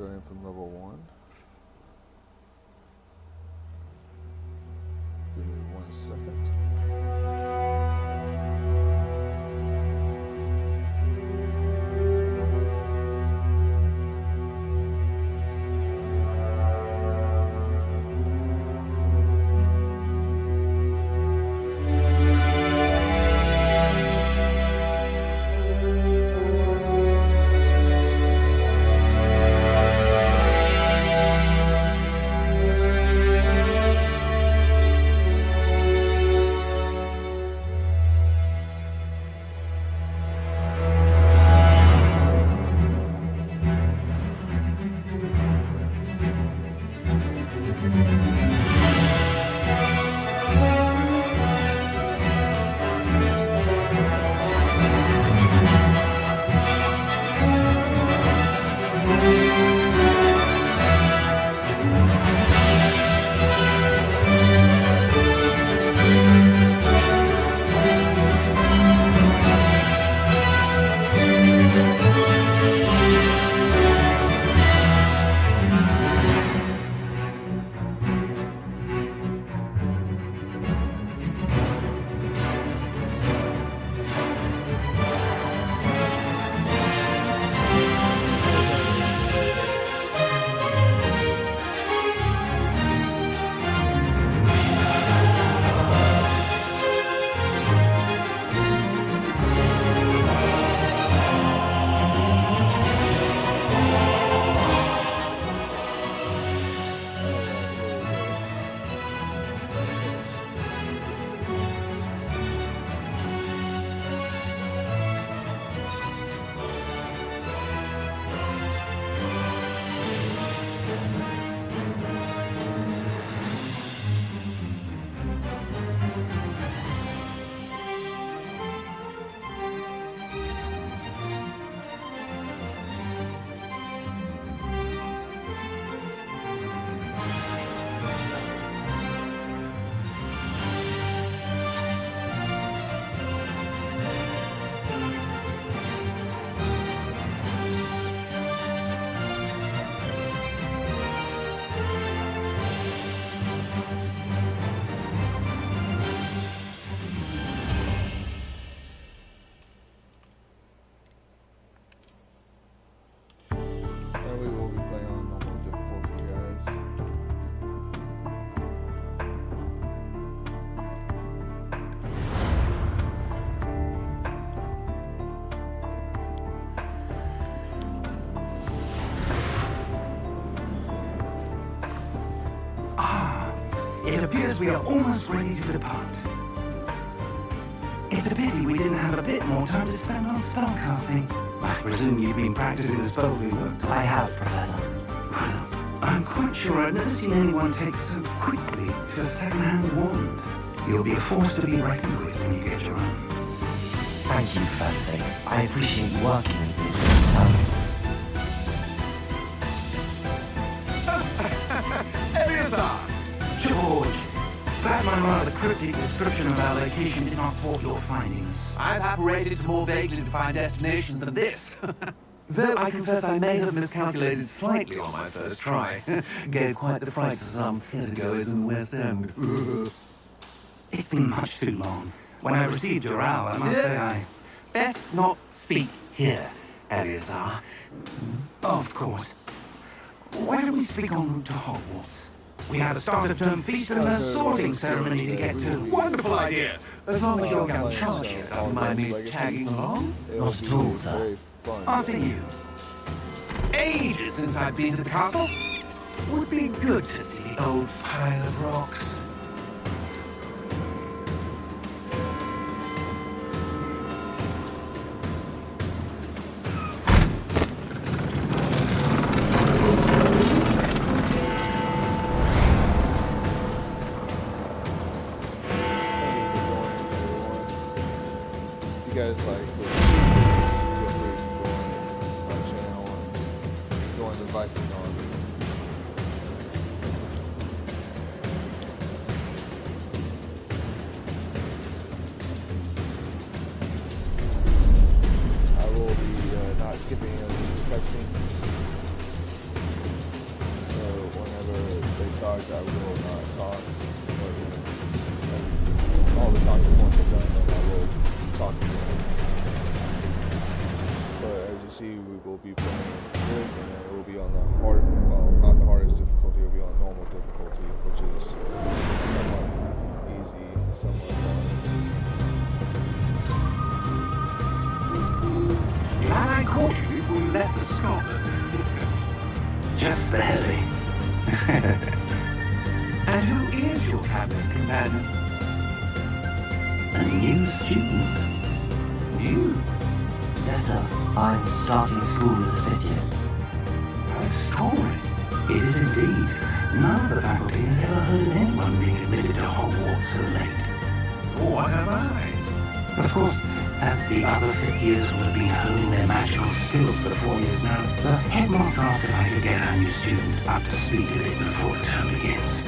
starting from level 1. Give me 1 second. It appears we are almost ready to depart. It's a pity we didn't have a bit more time to spend on spellcasting. I presume you've been practicing the spell we worked on. I have, Professor. Well, I'm quite sure I've never seen anyone take so quickly to a second-hand wand. You'll be a force to be reckoned with when you get your own. Thank you, Professor Fig. I appreciate you working with me during the time. Eleazar! George! Glad my rather cryptic description of our location did not thwart your finding us. I've apparated to more vaguely defined destinations than this. Though I confess I may have miscalculated slightly on my first try. Gave quite the fright to some theatre-goers in the West End. It's been much too long. When I received your owl, I must say I... Best not speak here, Eleazar. Of course. Why don't we speak en route to Hogwarts? We have a start-of-term feast and a sorting ceremony to get to. Wonderful idea! As long as your young charge here doesn't mind me tagging along. Not at all, sir. After you. Ages since I've been to the castle. Would be good to see the old pile of rocks. If you guys like what videos, feel free to join my channel and join the Viking Army. I will be not skipping any of these cutscenes. shocked, I will not talk. But all the talking points are done, and I will talk again. But as you see, we will be playing this, and then it will be on the hardest, well, not the hardest difficulty, it will be on normal difficulty, which is somewhat easy, somewhat fun. Glad I caught you before you left the stop. Just barely. And who is your traveling companion? A new student. You? Yes, sir. I'm starting school as a 5th year. Extraordinary. It is indeed. None of the faculty has ever heard of anyone being admitted to Hogwarts so late. What have I? Of course, as the other 5th years will have been honing their magical skills for 4 years now, the headmaster asked if I could get our new student up to speed a bit before the term begins.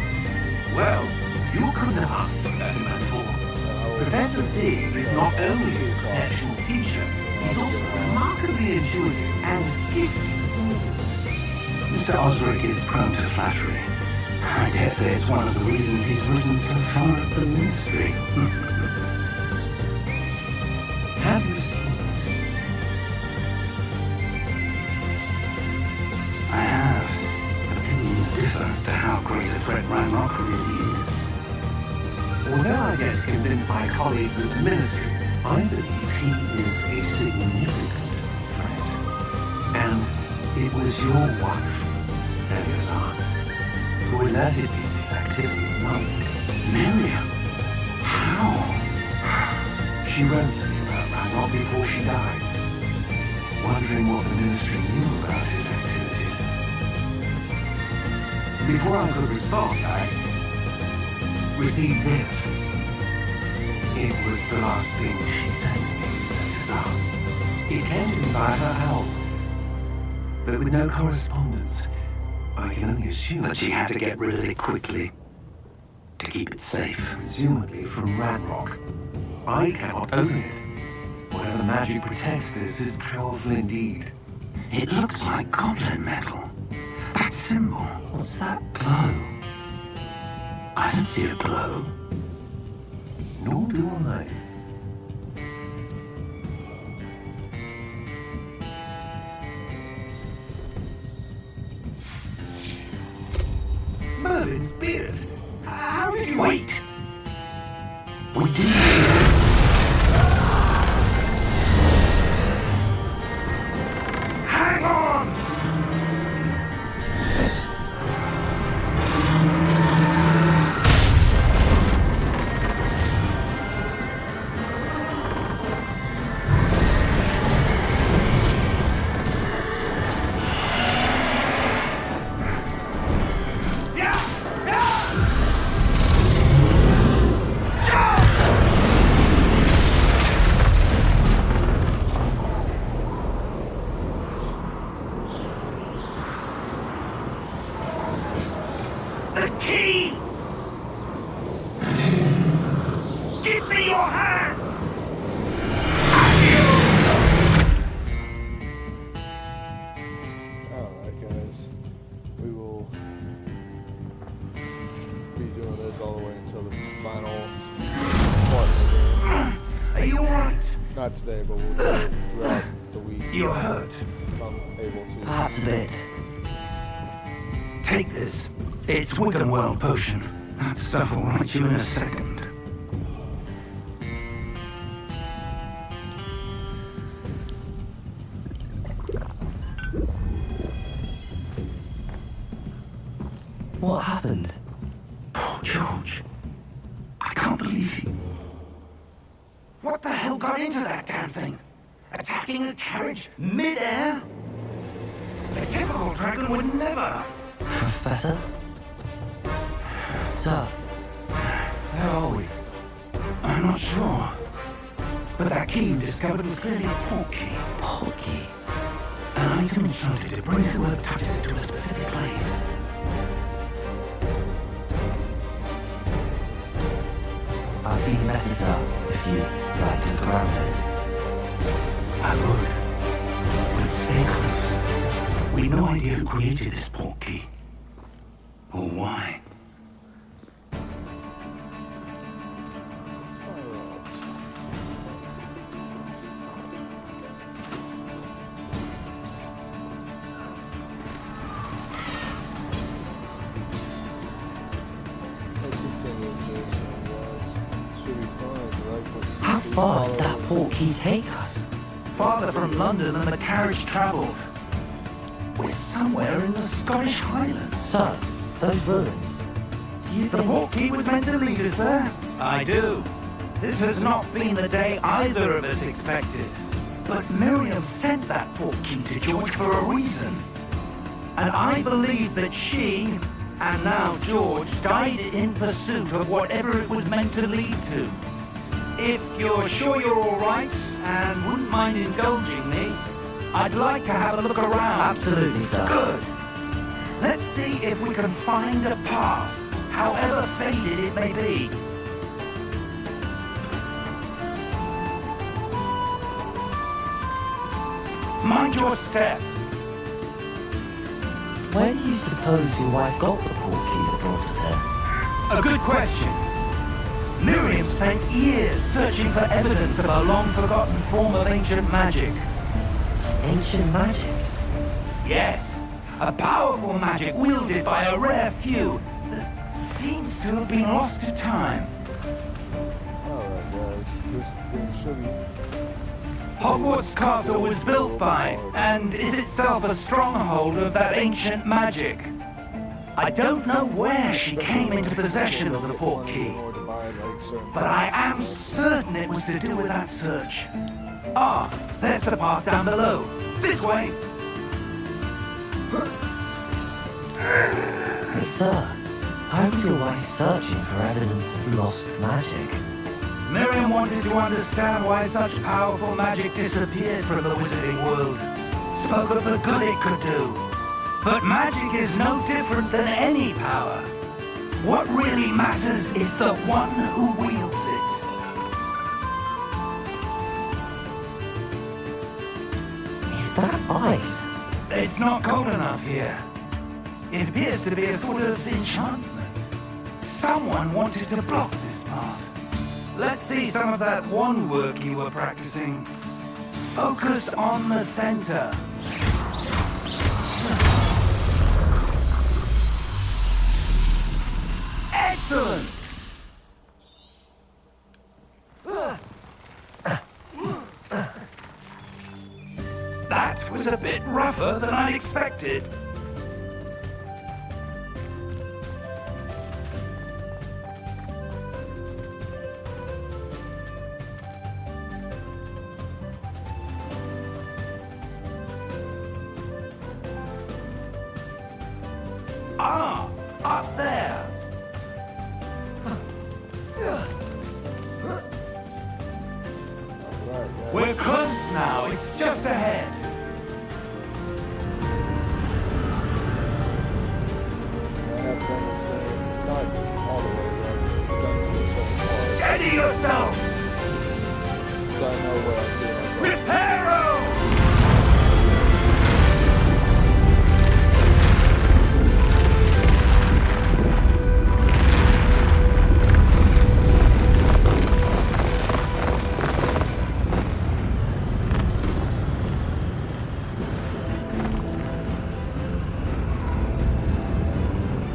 Well, you couldn't have asked for better mentor. Professor Fig is not only an exceptional teacher, he's also remarkably intuitive and gifted. Mr. Osric is prone to flattery. I dare say it's one of the reasons he's risen so far up the ministry. Have you seen this? I have. Opinions differ as to how great a threat Ranrock really is. Although I get convinced my colleagues at the ministry, I believe he is a significant threat. And it was your wife, Eleazar, who alerted me to his activities months ago. Miriam? How? She wrote to me about Ranrock before she died, wondering what the ministry knew about his activities. Before I could respond, I received this. It was the last thing she sent me, Eleazar. It came to me by her owl, but with no correspondence. I can only assume That she had to get rid of it quickly to keep it safe. presumably from Ranrock. I cannot own it. Whatever magic protects this is powerful indeed. It looks like goblin metal. That symbol. What's that? Glow. I don't see a glow. Nor do I. Merlin's beard. How did you... Wait! We do. Hang on! The key! Give me your hand! Alright, guys. We will be doing this all the way until the final part of the game. Are you alright? Not today, but we'll do it throughout the week. You're hurt. If I'm able to. Perhaps a bit. Take this. It's Wiggenworld potion. That stuff will right you in a second. What happened? Poor George. I can't believe he... What the hell got into that damn thing? Attacking a carriage mid-air? A typical dragon would never... Professor? Sir, where are we? I'm not sure. But that key you discovered was clearly a port key. Port key. An item enchanted to bring whoever touches it to a specific place. I'd feel better, sir, if you'd like to look around it. I would. But stay close. We've no idea who created this port key. Or why. far did that portkey take us? Farther from London than the carriage travelled. We're somewhere in the Scottish Highlands. So, those ruins. Do you The think... portkey was meant to lead us there? I do. This has not been the day either of us expected. But Miriam sent that portkey to George for a reason. And I believe that she, and now George, died in pursuit of whatever it was meant to lead to. If you're sure you're all right, and wouldn't mind indulging me, I'd like to have a look around. Absolutely, sir. Good. Let's see if we can find a path, however faded it may be. Mind your step. Where do you suppose your wife got the portkey that brought us here? A good question. Miriam spent years searching for evidence of a long-forgotten form of ancient magic. Ancient magic? Yes, a powerful magic wielded by a rare few that seems to have been lost to time. Alright, guys. This thing should be. Hogwarts Castle was built by, and is itself a stronghold of that ancient magic. I don't know where she came into possession of the portkey, but I am certain it was to do with that search. Ah, there's the path down below. This way. Hey, sir. How was your wife searching for evidence of lost magic? Miriam wanted to understand why such powerful magic disappeared from the wizarding world. Spoke of the good it could do. But magic is no different than any power. What really matters is the one who wields it. Is that ice? It's not cold enough here. It appears to be a sort of enchantment. Someone wanted to block this path. Let's see some of that wand work you were practicing. Focus on the center. Excellent! That was a bit rougher than I expected. Ah, up there. Alright, guys. We're close now. It's just ahead. I have done this game, not all the way, but I've done it to a certain part, Steady yourself. so I know where I'm doing myself. Reparo!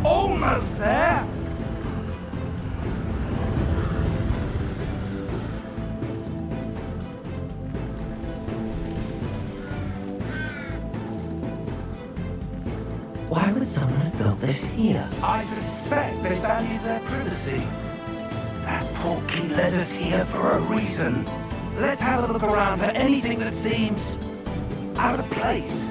Almost there. Why would someone have built this here? I suspect they valued their privacy. That portkey led us here for a reason. Let's have a look around for anything that seems out of place.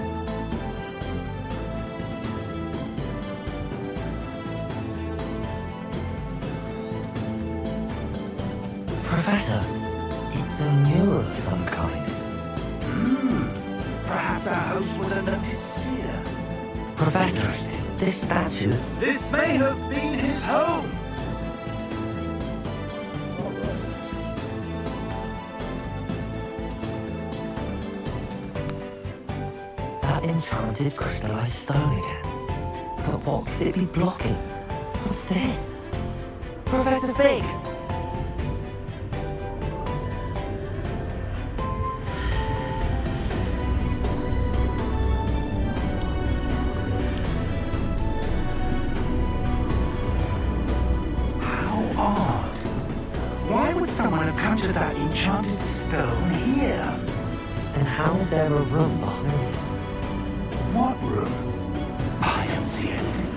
Professor, it's a mural of some kind. Perhaps our host was a noted seer. Professor, Interesting. this statue... This may have been his home. That enchanted crystallized stone again. But what could it be blocking? What's this? Professor Fig! How odd. Why would someone have conjured that enchanted stone here. And how is there a room behind it? What room? I don't see anything.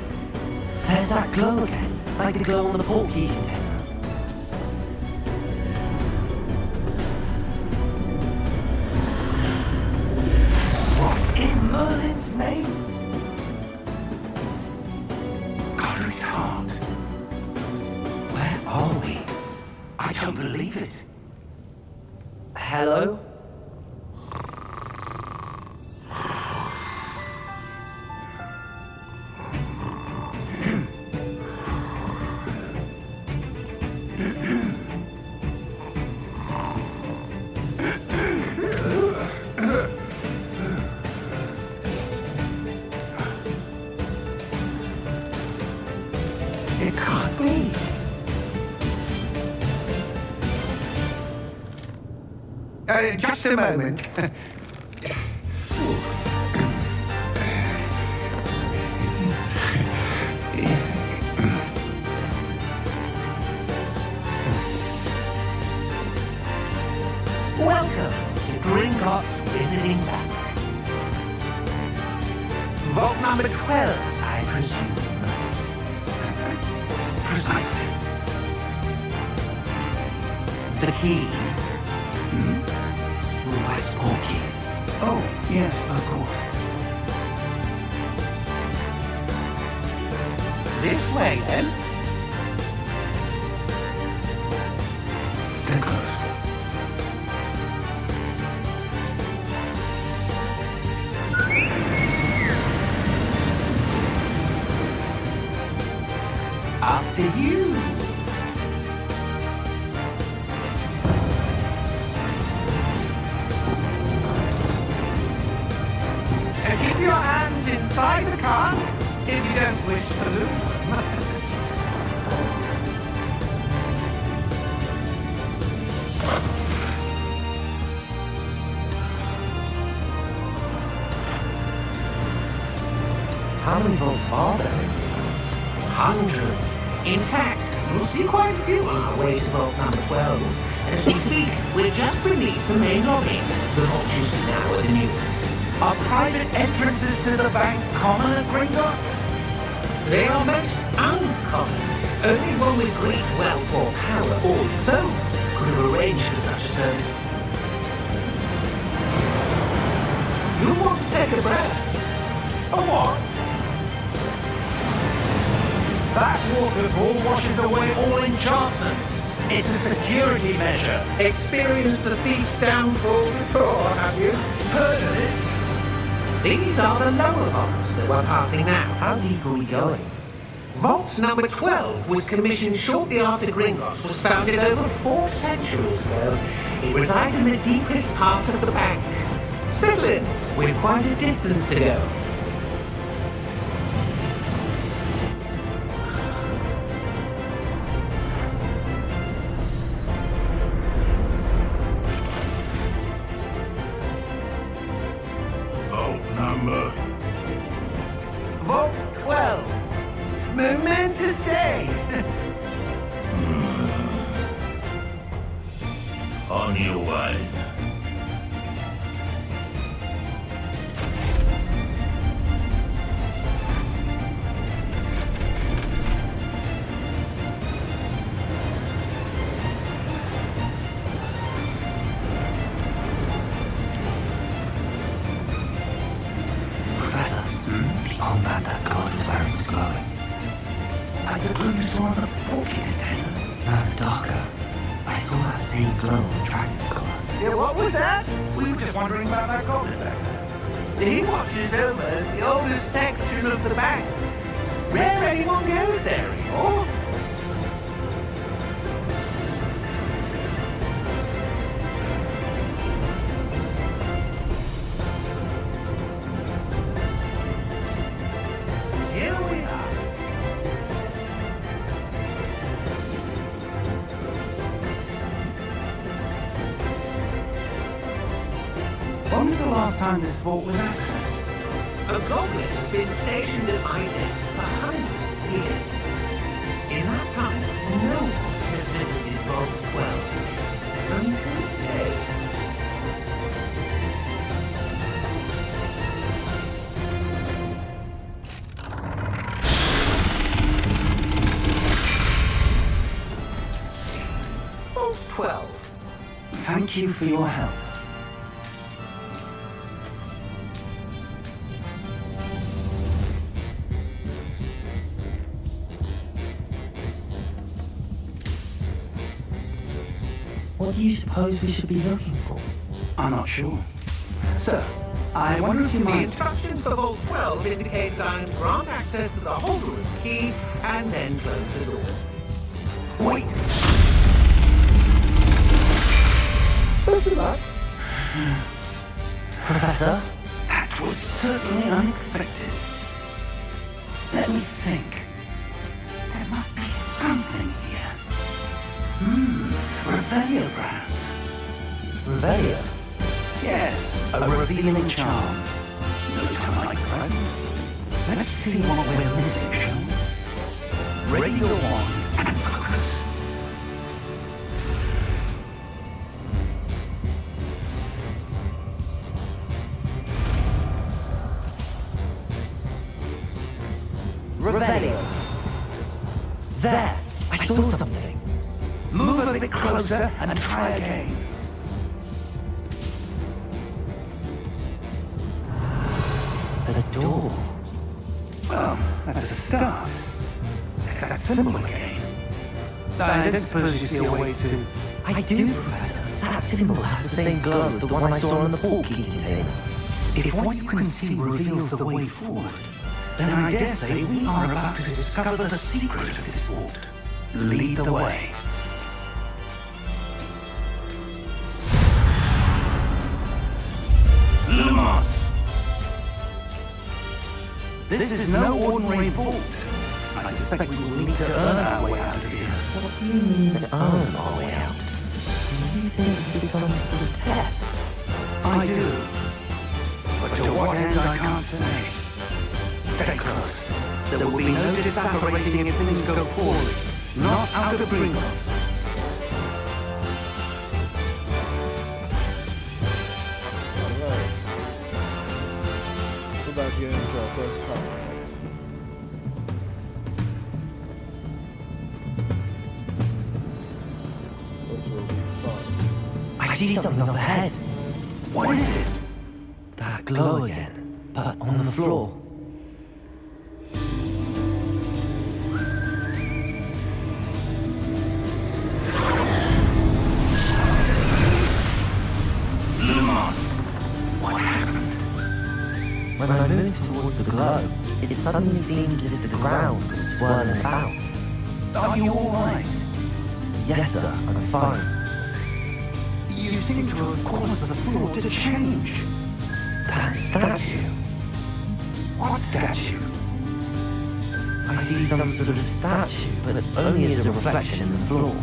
There's that glow again, like the glow on the portkey container. What in Merlin's name? Godric's heart. Where are we? I don't believe it. Hello? It can't be. Just a moment. Welcome to Gringotts Visiting Bank. Vault number 12, I presume. Precisely. The key. Where's Porky? Oh, yes, of course. This way, then. Stay close. After you. And keep your hands inside the car if you don't wish to lose them. How many vaults are there? Hundreds. In fact, we'll see quite a few on our way to vault number 12. As we speak, we're just beneath the main lobby. The vaults you see now are the newest. Are private entrances to the bank common at Gringotts? They are most uncommon. Only one with great wealth or power, or both, could have arranged for such a service. You want to take a breath? A what? That waterfall washes away all enchantments. It's a security measure. Experienced the thief's downfall before, have you? Heard of it? These are the lower vaults that we're passing now. How deep are we going? Vault number 12 was commissioned shortly after Gringotts was founded over 4 centuries ago. It resides in the deepest part of the bank. Settle in, we've quite a distance to go. Vault 12. Momentous day. On your way. Professor, the armband that guard was wearing was glowing. Like the glue you saw on the porky container. No, darker. I saw that same glow on the dragon skull. Yeah, what was that? We were just wondering about that goblin back there. He watches over the oldest section of the bank. Rare anyone goes there anymore. Here we are. When was the last time this vault was accessed? A goblin has been stationed at my desk for hundreds of years. In that time, no one has visited Vault 12. 12. Thank you for your help. What do you suppose we should be looking for? I'm not sure. Sir, I wonder if you The might... instructions for Vault 12 indicate that I'm to grant access to the holder room key and then close the door. Wait! Professor? That was certainly unexpected. Let me think. There must be something here. Revelio perhaps. Revelio? Yes, a revealing charm. No time like present. Let's see what we're missing, shall we? Radio on and focus. Revelio. There! I saw something. Move a bit closer and try again. A door. Well, that's a start. There's that symbol again. I don't suppose you see a way to... I do, Professor. That symbol has the same glow as the one I saw in the portkey container. If what you can see reveals the way forward, then I dare say we are about to discover the secret of this vault. Lead the way. Lumos! This is no ordinary vault. I suspect we will need to earn our way out of here. What do you mean, earn our way out? Do you think this is some sort of test? I do. But to what end I can't say. Stay close. There will be no disapparating if things go poorly. Not out of Gringotts. Alright. Go back here into our first contact. Which will be fun. I see something up ahead. What is it? That glow again, but on the floor. When I moved towards the glow, it suddenly seemed as if the ground was swirling about. Are you all right? Yes, sir, I'm fine. You seem to have caused the floor to change. That statue. What statue? I see some sort of statue, but only as a reflection in the floor.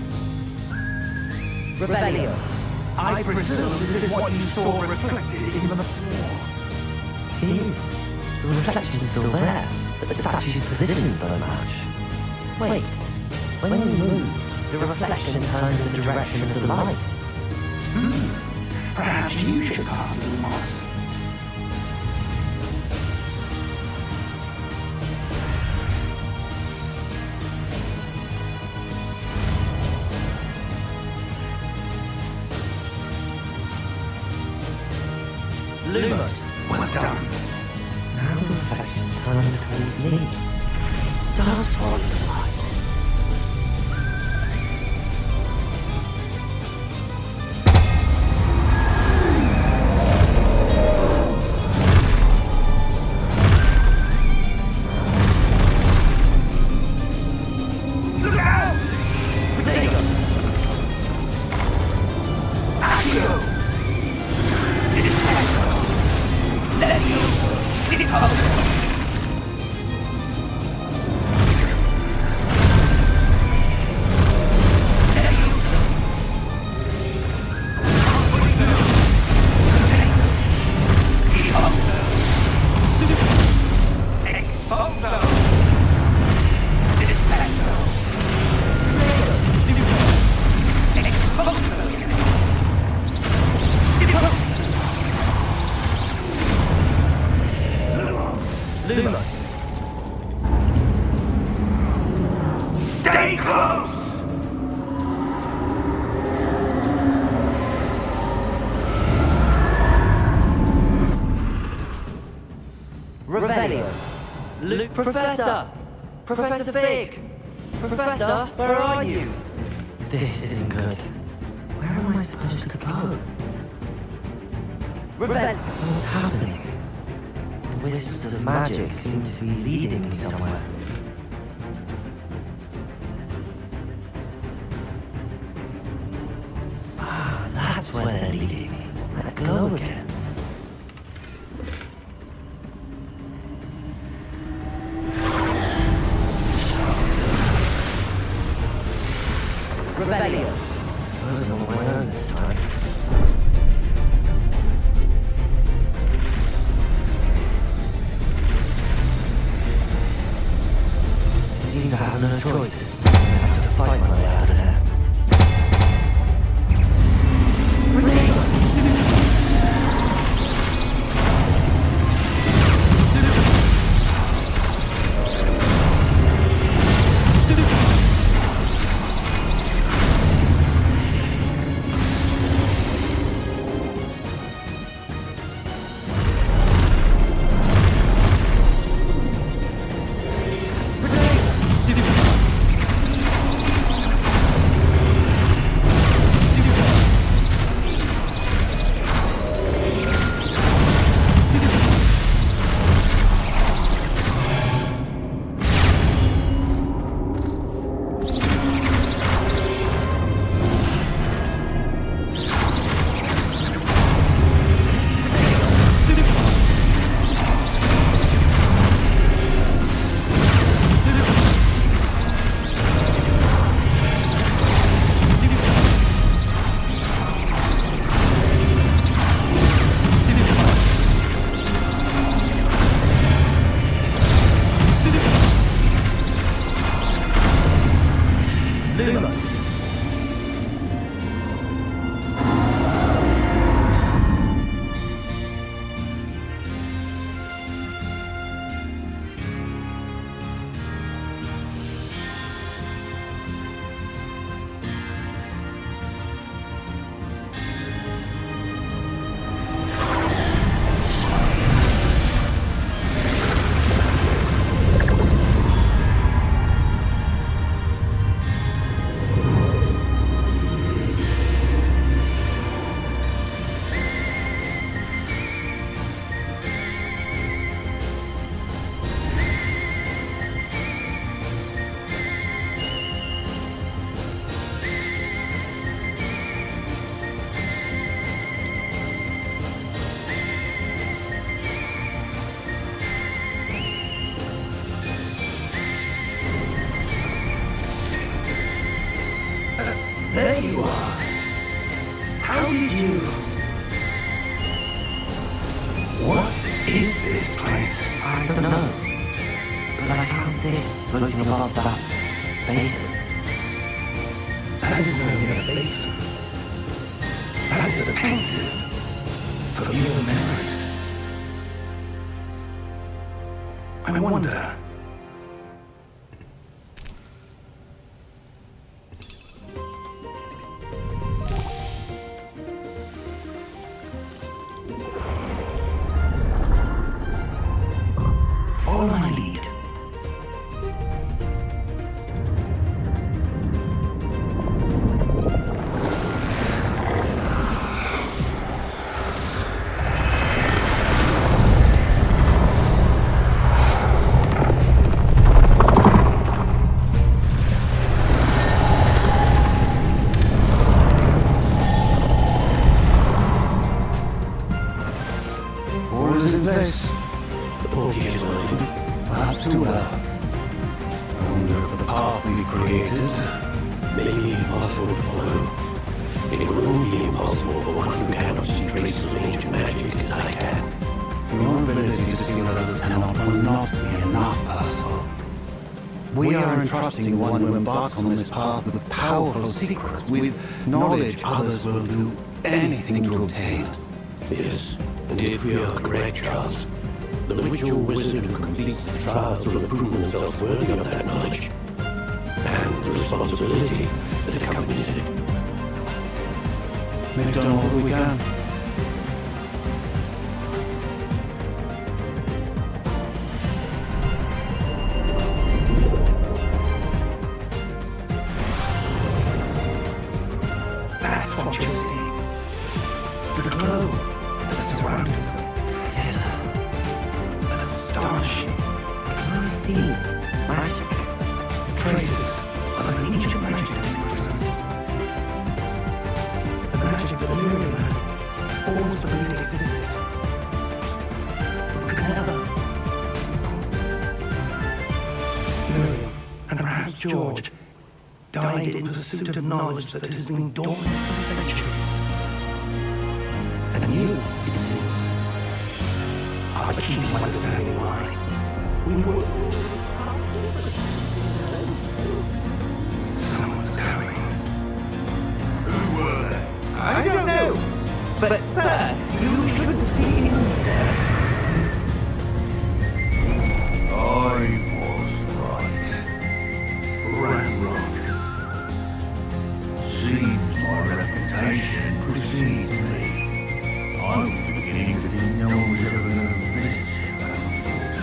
Revelio. I presume this is what you saw reflected in the floor. It is. The reflection's still there, but the statue's positions don't match. Wait. When you move, the reflection turned in the direction of the light. Perhaps you should pass the moss. Lumos. Well done. Now the reflection's turning towards me. It does follow the light. Look out! Potato! Accio! Leviosa! Piccolo! Lumos. Stay close! Revelio. Professor! Professor Fig! Professor, where are you? This isn't good. Where am I supposed to go? What's happening? The wisps of magic seem to be leading me somewhere. Ah, that's where they're leading me. That glow again. Revelio. Suppose I'm on my own this time. Seems I have no choice. I have to fight my way out of there. There you are. How did you... What is this place? I don't know. But I found this floating above that basin. That is not even a basin. That is a pensive for your memories. I wonder... Follow my lead. All is in place. The porky is working, perhaps too well. I wonder if the path we created may be impossible to follow. It will only be impossible for one who cannot see traces of ancient magic as I can. Your ability to see what others cannot will not be enough, Ursula. We are entrusting the one who embarks on this path with powerful secrets, with knowledge others will do anything to obtain. Yes, and if we are correct, Charles, the ritual wizard who completes the trials will have proven themselves worthy of that knowledge, and the responsibility that accompanies it. We've done all that we can. George died in pursuit of knowledge that has been dormant for centuries. And you, it seems, are the key to understanding why we were... Someone's coming. Who were they? I don't know. But, sir, you shouldn't be in here. I was right. Ramrock. Seems my reputation precedes me. I was beginning to think no one was ever going to visit Ramrock.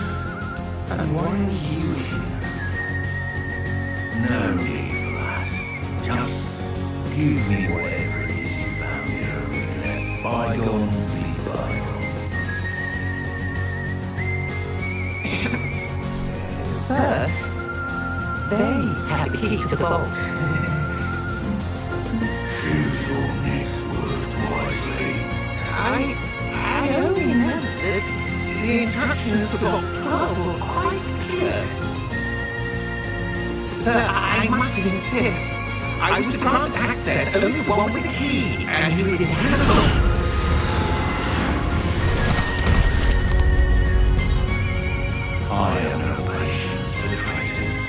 And why are you here? No need for that. Just give me whatever it is you found here and let bygones be bygones. Sir, they had the key to the vault. Choose your next words wisely. I only know that the instructions for Vault 12 were quite clear. Sir, I must insist. I was to grant access only to one with the key, and you didn't handle it. I have no patience for traitors.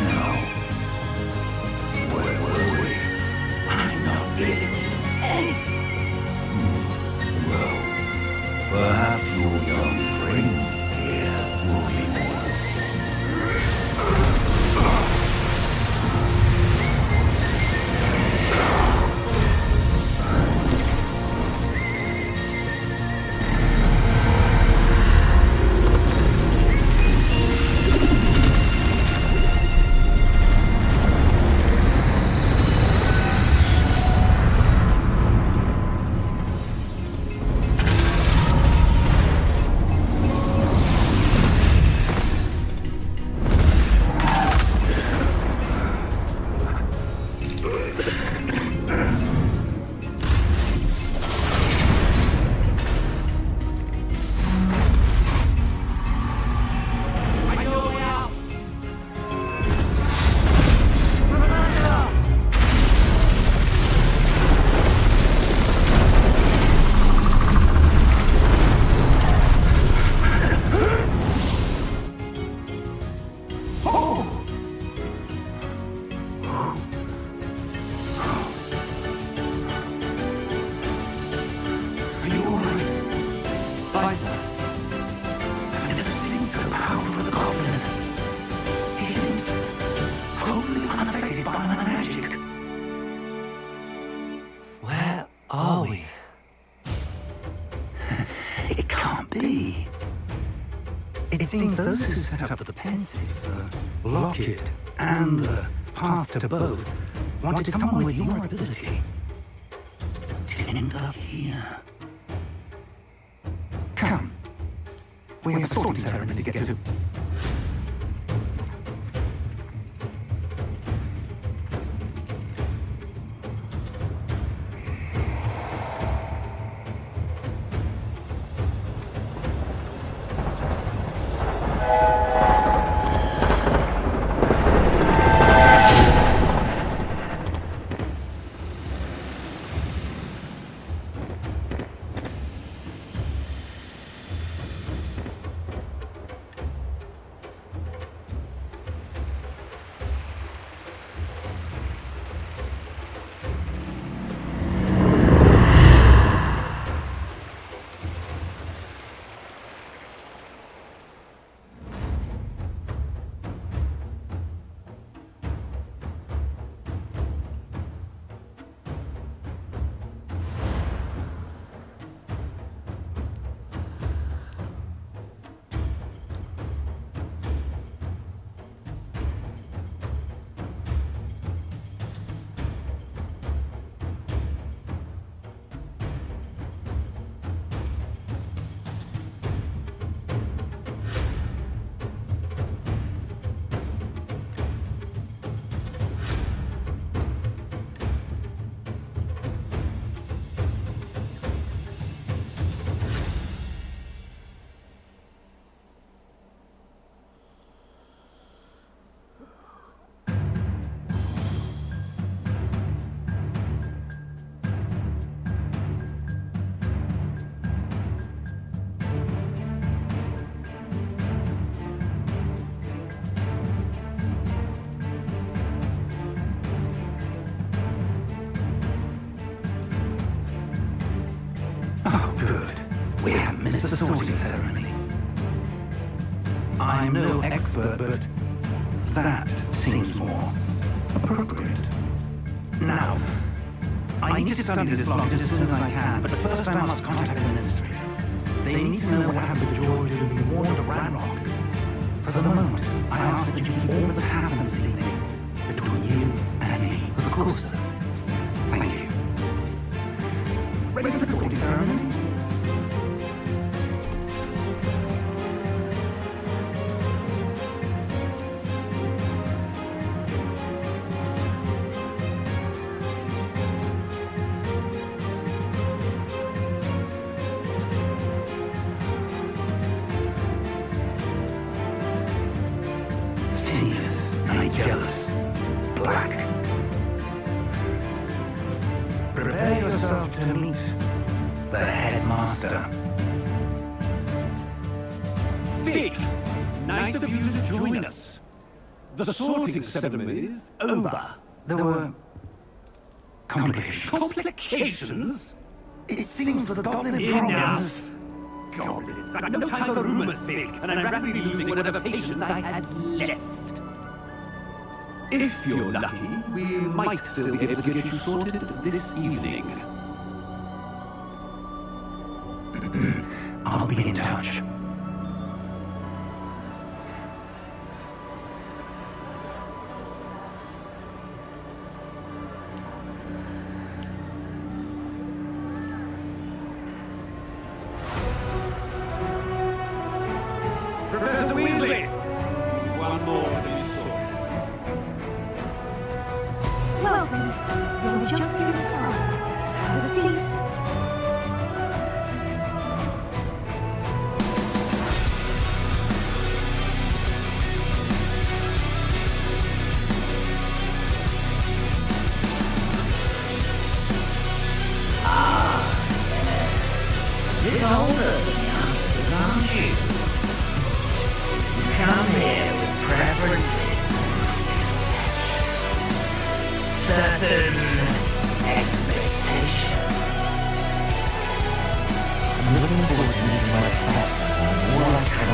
Now, where were we? I'm not giving you anything. Well, perhaps your young friend here will be more. It seems those who set up the Pensive, Lockett, and the Path to Both wanted someone with your ability to end up here. Come. We have a sorting ceremony to get to. sorting ceremony. I'm no expert, but that seems more appropriate. Now, I need to study this locket as soon as I can, but first I must contact the Ministry. They need to know what happened to George and be warned of Ranrock. For the moment, I ask that you keep all that's happened this evening between you and me. Of course, sir. Thank you. Ready for the sorting ceremony? Black. Prepare yourself to meet the headmaster. Fig, nice of you to join us. The sorting ceremony is over. There were complications. Complications? It seems that the goblin Enough! Goblins, I've no time for rumors, Fig, and I'm rapidly losing whatever patience I had left. If you're lucky, we might still be able to get you sorted this evening. I'll be in touch. Professor Weasley! One more to be sorted. Welcome. You're just in time. Have a seat. Bit older than youngsters, aren't you? You come here with preferences and conceptions, certain expectations. I'm looking forward to meeting my professor and all I can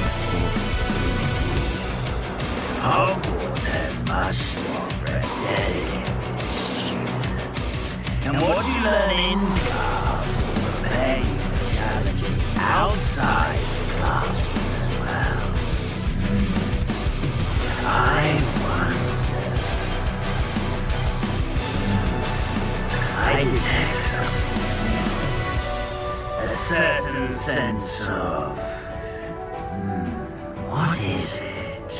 Hogwarts has much to offer a dedicated students, and what you learn in class will prepare you for challenges outside the classroom as well. I wonder. I detect something. A certain sense of. What is it?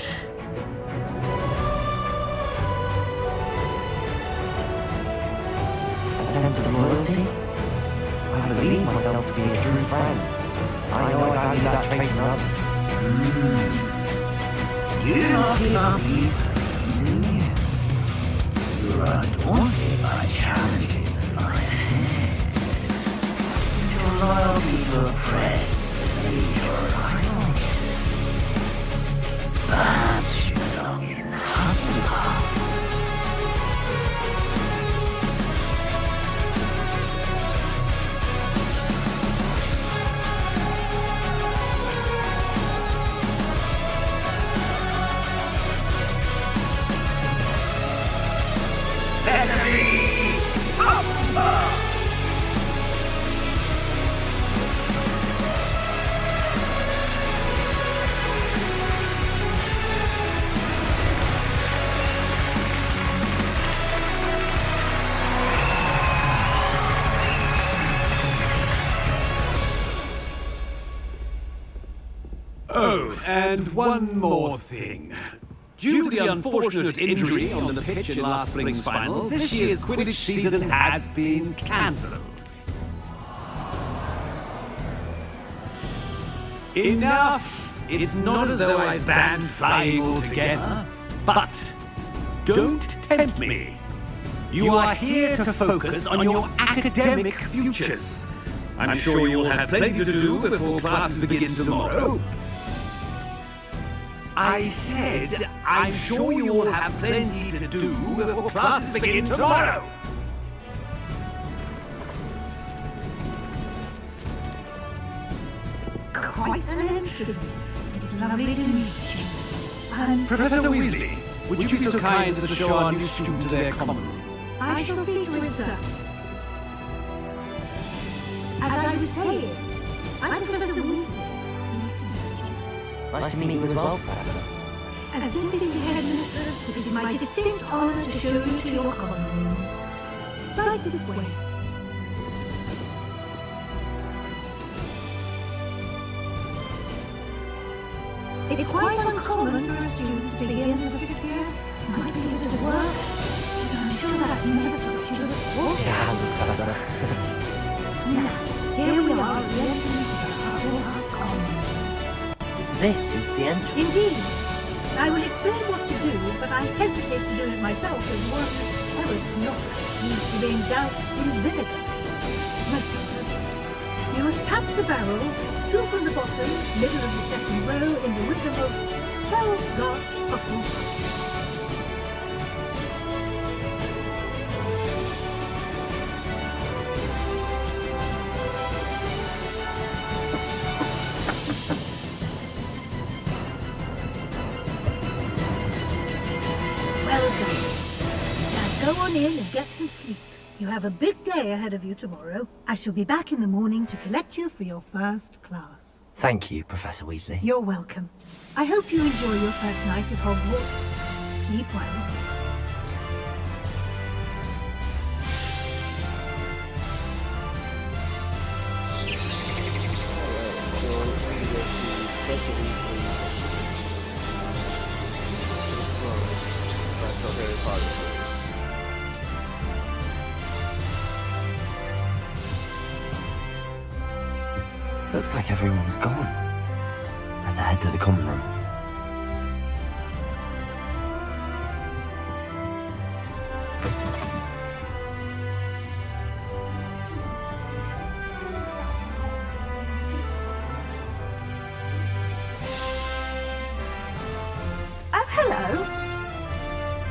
A sense of loyalty? I believe myself to be a true friend. I know I value that trait in others. You do not give up easily, do you? You are undaunted by challenges that lie ahead. Your loyalty to a friend may lead your rivals. Perhaps you belong in Hufflepuff. Oh, and one more thing. Due to the unfortunate injury on the pitch in last spring's final, this year's Quidditch season has been cancelled. Enough! It's not as though I've banned flying altogether, but don't tempt me. You are here to focus on your academic futures. I'm sure you'll have plenty to do before classes begin tomorrow. I said, I'm sure you will have plenty to do before classes begin tomorrow. quite an entrance. It's lovely to meet you. And Professor Weasley, would you be so kind as to show our new student to their common room? I shall see to it, sir. As I was saying, I'm Professor Weasley. Nice to meet you as well, Professor. As Deputy Headmaster, it is my distinct honor to show you to your common room. Right this way. It's quite uncommon for a student to begin as a fifth year. Might be able to work, but I'm sure that's never stopped you before. It hasn't, Professor. Now, here we are at the entrance of the Hufflepuff Common. This is the entrance. Indeed. I will explain what to do, but I hesitate to do it myself as one carrot knock needs to be doused in vinegar. Most important. You must tap the barrel, 2 from the bottom, middle of the second row, in the rhythm of Helga Hufflepuff. Well done. Now go on in and get some sleep. You have a big day ahead of you tomorrow. I shall be back in the morning to collect you for your first class. Thank you, Professor Weasley. You're welcome. I hope you enjoy your first night at Hogwarts. Sleep well. So we go see Professor Weasley from actual Harry Potter series. Looks like everyone's gone. Better head to the common room. Oh, hello.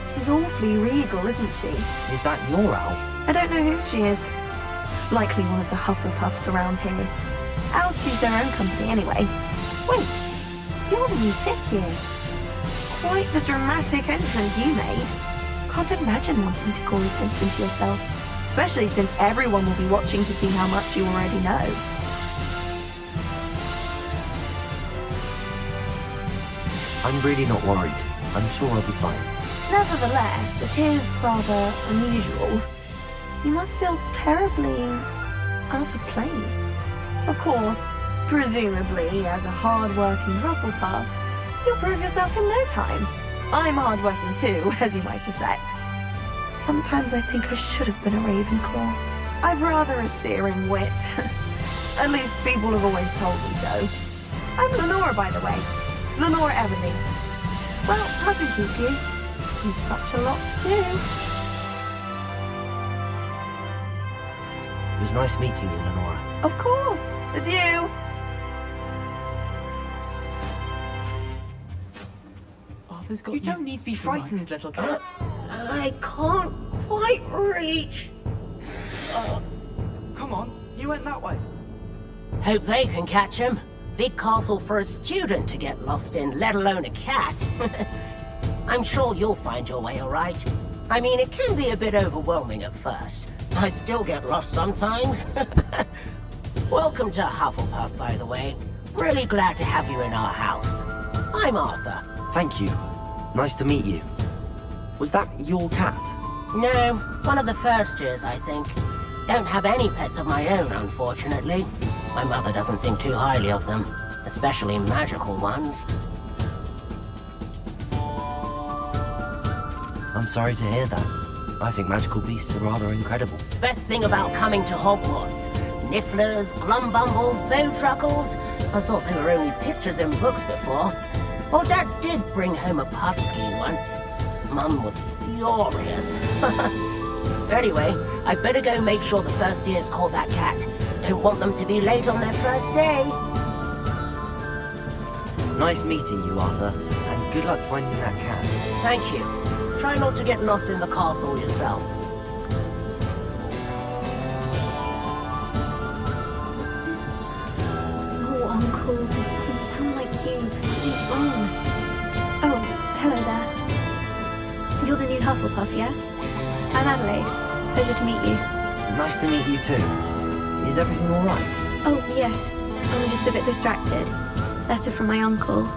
She's awfully regal, isn't she? Is that your owl? I don't know who she is. Likely one of the Hufflepuffs around here. Owls choose their own company anyway. Wait, you're the new fifth year. Quite the dramatic entrance you made. Can't imagine wanting to call attention to yourself, especially since everyone will be watching to see how much you already know. I'm really not worried. I'm sure I'll be fine. Nevertheless, it is rather unusual. You must feel terribly out of place. Of course, presumably, as a hard-working Hufflepuff, you'll prove yourself in no time. I'm hard-working too, as you might suspect. Sometimes I think I should have been a Ravenclaw. I've rather a searing wit. At least people have always told me so. I'm Lenora, by the way. Lenora Everly. Well, mustn't keep you. You've such a lot to do. It was nice meeting you, Lenora. Of course. Adieu. Arthur's got You don't need to be frightened, little cat. I can't quite reach. Come on, you went that way. Hope they can catch him. Big castle for a student to get lost in, let alone a cat. I'm sure you'll find your way all right. I mean, it can be a bit overwhelming at first. I still get lost sometimes. Welcome to Hufflepuff, by the way. Really glad to have you in our house. I'm Arthur. Thank you. Nice to meet you. Was that your cat? No, one of the first years, I think. Don't have any pets of my own, unfortunately. My mother doesn't think too highly of them, especially magical ones. I'm sorry to hear that. I think magical beasts are rather incredible. Best thing about coming to Hogwarts. Nifflers, Glumbumbles, Bowtruckles. I thought they were only pictures in books before. Well, Dad did bring home a Puffskein once. Mum was furious. Anyway, I'd better go make sure the first years caught that cat. Don't want them to be late on their first day. Nice meeting you, Arthur. And good luck finding that cat. Thank you. Try not to get lost in the castle yourself. What's this? Oh, Uncle, this Hufflepuff, yes? I'm Adelaide. Pleasure to meet you. Nice to meet you too. Is everything alright? Oh, yes. I'm just a bit distracted. Letter from my uncle.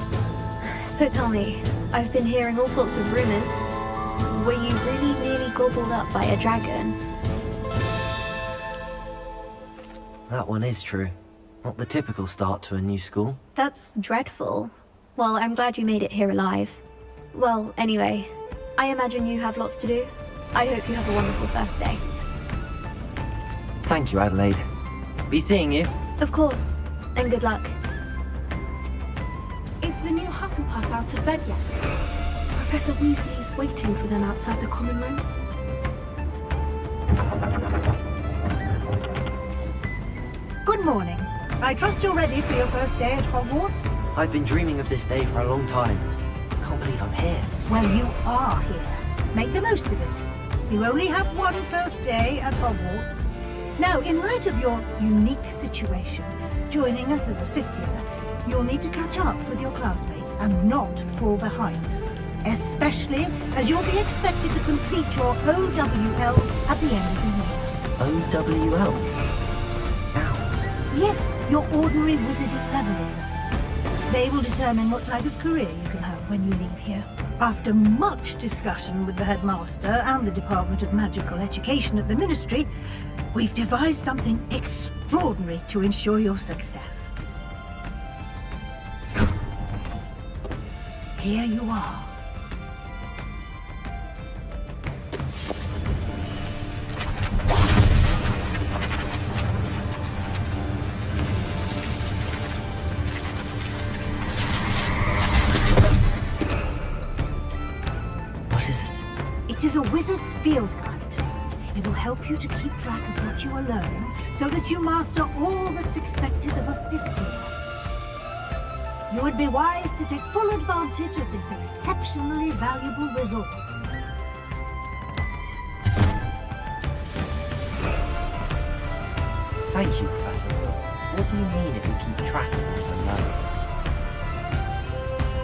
So tell me, I've been hearing all sorts of rumours. Were you really nearly gobbled up by a dragon? That one is true. Not the typical start to a new school. That's dreadful. Well, I'm glad you made it here alive. Well, anyway, I imagine you have lots to do. I hope you have a wonderful first day. Thank you, Adelaide. Be seeing you. Of course, and good luck. Is the new Hufflepuff out of bed yet? Professor Weasley's waiting for them outside the common room. Good morning. I trust you're ready for your first day at Hogwarts? I've been dreaming of this day for a long time. Can't believe I'm here. Well, you are here. Make the most of it. You only have one first day at Hogwarts. Now, in light of your unique situation, joining us as a fifth year, you'll need to catch up with your classmates and not fall behind. Especially as you'll be expected to complete your OWLs at the end of the year. OWLs? Owls? Yes, your ordinary wizarding level exams. They will determine what type of career you can have when you leave here. After much discussion with the headmaster and the Department of Magical Education at the Ministry, we've devised something extraordinary to ensure your success. Here you are. What is it? It is a wizard's field guide. It will help you to keep track of what you are learning so that you master all that's expected of a fifth year. You would be wise to take full advantage of this exceptionally valuable resource. Thank you, Professor. What do you mean it will keep track of what I'm learning?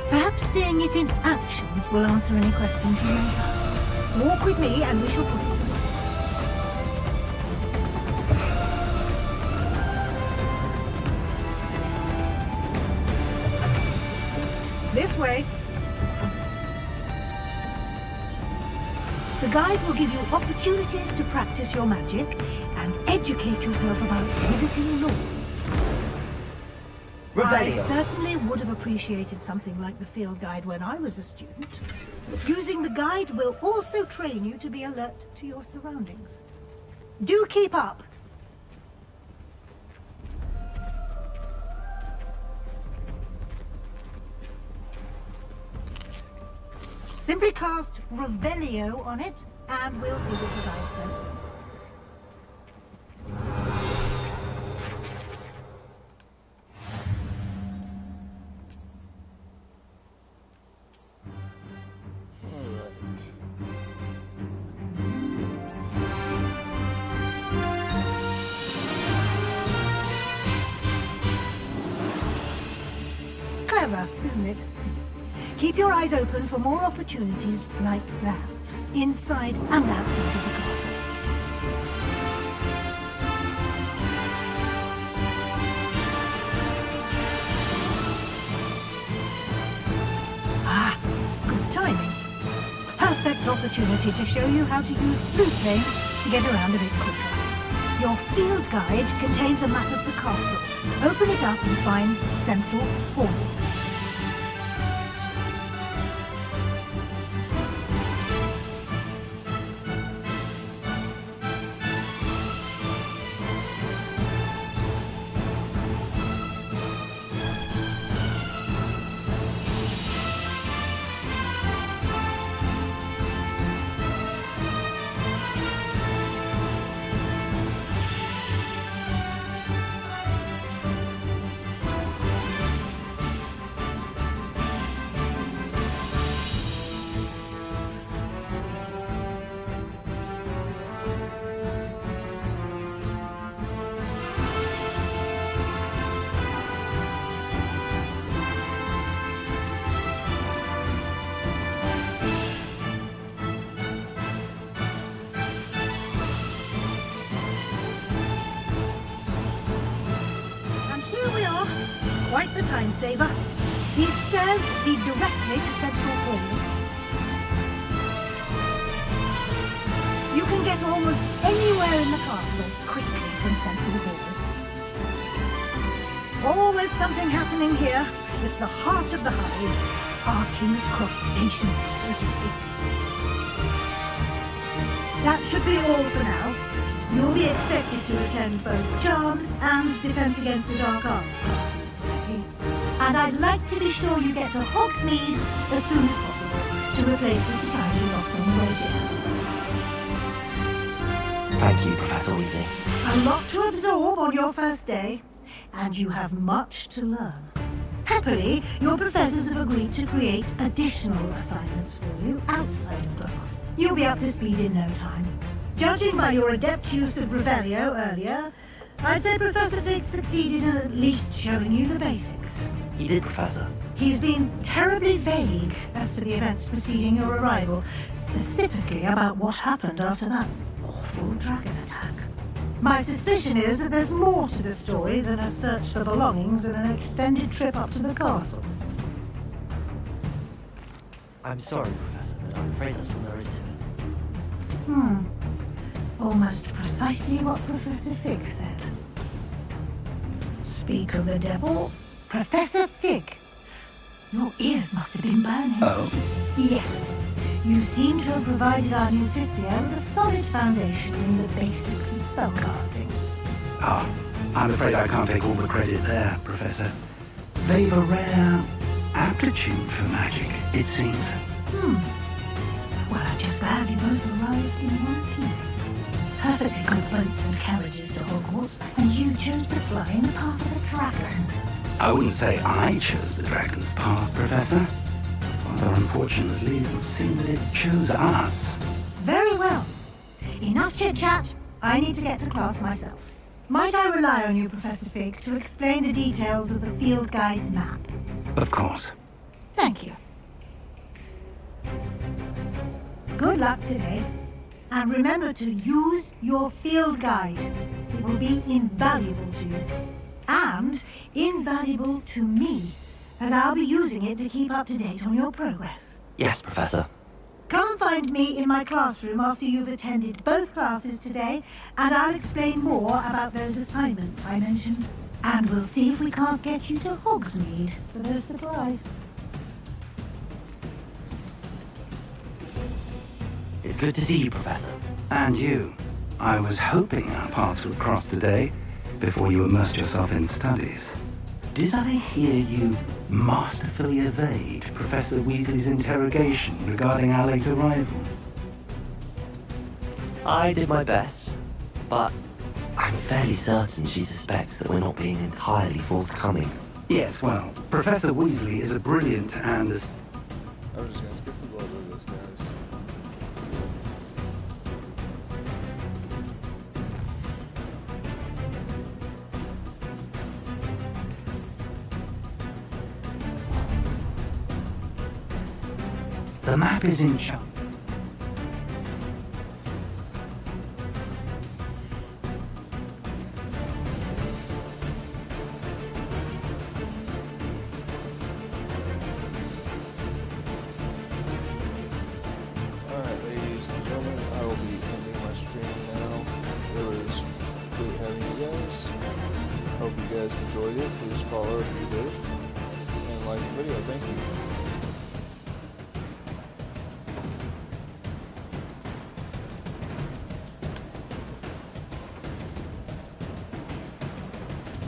Perhaps seeing it in action will answer any questions you may have. Walk with me and we shall put it to the test. This way. The guide will give you opportunities to practice your magic and educate yourself about wizarding lore. I certainly would have appreciated something like the field guide when I was a student. Using the guide will also train you to be alert to your surroundings. Do keep up! Simply cast Revelio on it, and we'll see what the guide says. Clever, isn't it? Keep your eyes open for more opportunities like that, inside and outside of the castle. Ah, good timing. Perfect opportunity to show you how to use flute flames to get around a bit quicker. Your field guide contains a map of the castle. Open it up and find Central Hall. quite the time saver. These stairs lead directly to Central Hall. You can get almost anywhere in the castle quickly from Central Hall. Always something happening here. It's the heart of the hive, our King's Cross station, so to speak. That should be all for now. You'll be expected to attend both Charms and Defense Against the Dark Arts classes today. And I'd like to be sure you get to Hogsmeade as soon as possible to replace the supplies you lost on the way here. Thank you, Professor Weasley. A lot to absorb on your first day, and you have much to learn. Happily, your professors have agreed to create additional assignments for you outside of class. You'll be up to speed in no time. Judging by your adept use of Revelio earlier, I'd say Professor Fig succeeded in at least showing you the basics. He did, Professor. He's been terribly vague as to the events preceding your arrival, specifically about what happened after that awful dragon attack. My suspicion is that there's more to the story than a search for belongings and an extended trip up to the castle. I'm sorry, Professor, but I'm afraid that's all there is to it. Almost precisely what Professor Fig said. Speak of the devil, Professor Fig. Your ears must have been burning. Oh? Yes. You seem to have provided our new fifth year with a solid foundation in the basics of spellcasting. Ah, I'm afraid I can't take all the credit there, Professor. They've a rare aptitude for magic, it seems. Well, I'm just glad you both arrived in one piece. Perfectly good boats and carriages to Hogwarts, and you chose to fly in the path of a dragon. I wouldn't say I chose the dragon's path, Professor. Although unfortunately, it would seem that it chose us. Very well. Enough chit-chat. I need to get to class myself. Might I rely on you, Professor Fig, to explain the details of the field guide's map? Of course. Thank you. Good luck today. And remember to use your field guide. It will be invaluable to you. And invaluable to me, as I'll be using it to keep up to date on your progress. Yes, Professor. Come find me in my classroom after you've attended both classes today, and I'll explain more about those assignments I mentioned. And we'll see if we can't get you to Hogsmeade for those supplies. It's good to see you, Professor. And you. I was hoping our paths would cross today, before you immersed yourself in studies. Did I hear you masterfully evade Professor Weasley's interrogation regarding our late arrival? I did my best, but I'm fairly certain she suspects that we're not being entirely forthcoming. Yes, well, Professor Weasley is a brilliant and as... I'm just gonna skip a little bit of this, guys. The map is in charge. Alright, ladies and gentlemen, I will be ending my stream now. It was great having you guys. Hope you guys enjoyed it. Please follow if you did. And like the video. Thank you.